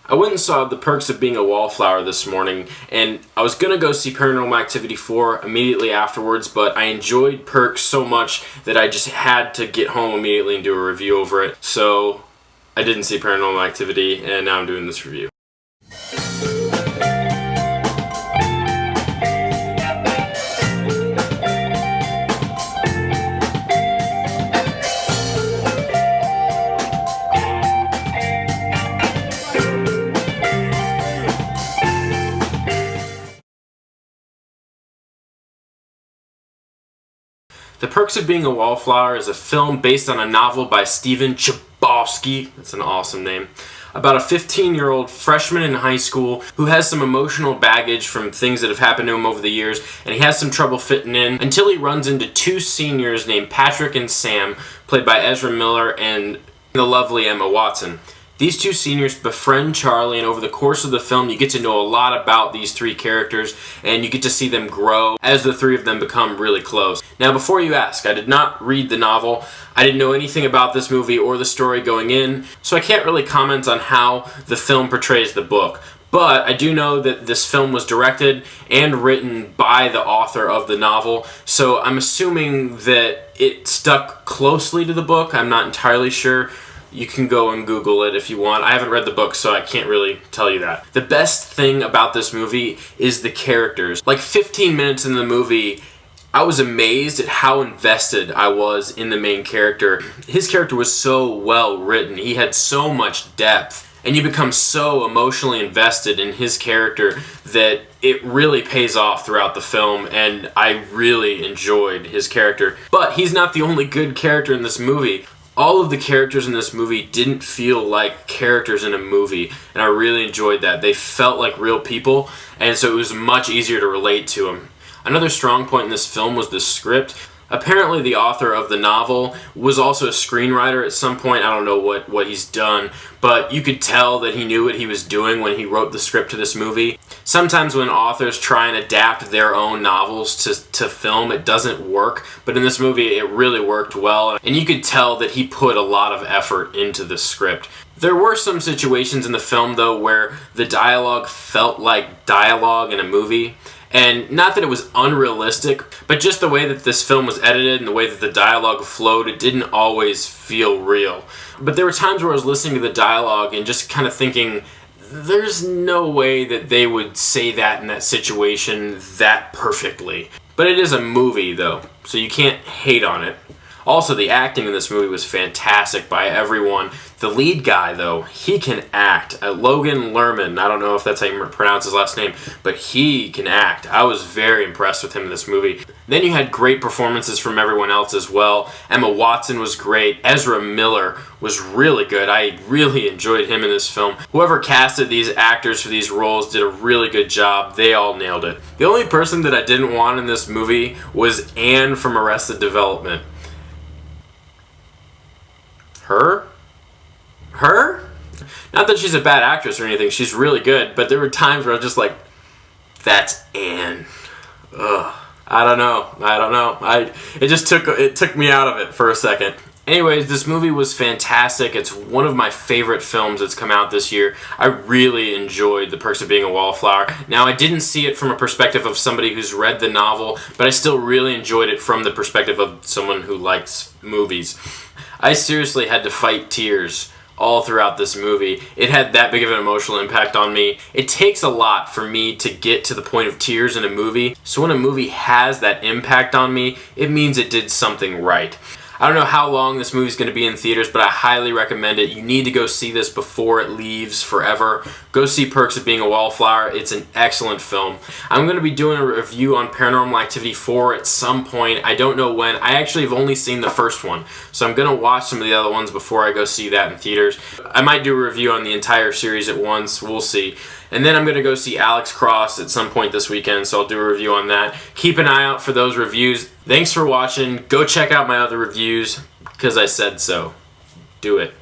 I went and saw The Perks of Being a Wallflower this morning, and I was going to go see Paranormal Activity 4 immediately afterwards, but I enjoyed Perks so much that I just had to get home immediately and do a review over it. So I didn't see Paranormal Activity, and now I'm doing this review. The Perks of Being a Wallflower is a film based on a novel by Stephen Chbosky, that's an awesome name, about a 15-year-old freshman in high school who has some emotional baggage from things that have happened to him over the years, and he has some trouble fitting in until he runs into two seniors named Patrick and Sam, played by Ezra Miller and the lovely Emma Watson. These two seniors befriend Charlie, and over the course of the film you get to know a lot about these three characters, and you get to see them grow as the three of them become really close. Now, before you ask, I did not read the novel. I didn't know anything about this movie or the story going in, so I can't really comment on how the film portrays the book. But I do know that this film was directed and written by the author of the novel, so I'm assuming that it stuck closely to the book. I'm not entirely sure. You can go and Google it if you want. I haven't read the book, so I can't really tell you that. The best thing about this movie is the characters. Like 15 minutes in the movie, I was amazed at how invested I was in the main character. His character was so well written. He had so much depth. And you become so emotionally invested in his character that it really pays off throughout the film, and I really enjoyed his character. But he's not the only good character in this movie. All of the characters in this movie didn't feel like characters in a movie, and I really enjoyed that. They felt like real people, and so it was much easier to relate to them. Another strong point in this film was the script. Apparently the author of the novel was also a screenwriter at some point. I don't know what he's done, but you could tell that he knew what he was doing when he wrote the script to this movie. Sometimes when authors try and adapt their own novels to film, it doesn't work, but in this movie it really worked well, and you could tell that he put a lot of effort into the script. There were some situations in the film, though, where the dialogue felt like dialogue in a movie. And not that it was unrealistic, but just the way that this film was edited and the way that the dialogue flowed, it didn't always feel real. But there were times where I was listening to the dialogue and just kind of thinking, there's no way that they would say that in that situation that perfectly. But it is a movie, though, so you can't hate on it. Also, the acting in this movie was fantastic by everyone. The lead guy, though, he can act. Logan Lerman, I don't know if that's how you pronounce his last name, but he can act. I was very impressed with him in this movie. Then you had great performances from everyone else as well. Emma Watson was great. Ezra Miller was really good. I really enjoyed him in this film. Whoever casted these actors for these roles did a really good job. They all nailed it. The only person that I didn't want in this movie was Anne from Arrested Development. Her? Not that she's a bad actress or anything, she's really good, but there were times where I was just like, that's Anne. Ugh. I don't know. It took me out of it for a second. Anyways, this movie was fantastic. It's one of my favorite films that's come out this year. I really enjoyed The Perks of Being a Wallflower. Now, I didn't see it from a perspective of somebody who's read the novel, but I still really enjoyed it from the perspective of someone who likes movies. I seriously had to fight tears all throughout this movie. It had that big of an emotional impact on me. It takes a lot for me to get to the point of tears in a movie, so when a movie has that impact on me, it means it did something right. I don't know how long this movie's going to be in theaters, but I highly recommend it. You need to go see this before it leaves forever. Go see Perks of Being a Wallflower. It's an excellent film. I'm going to be doing a review on Paranormal Activity 4 at some point. I don't know when. I actually have only seen the first one, so I'm going to watch some of the other ones before I go see that in theaters. I might do a review on the entire series at once. We'll see. And then I'm going to go see Alex Cross at some point this weekend, so I'll do a review on that. Keep an eye out for those reviews. Thanks for watching. Go check out my other reviews, because I said so. Do it.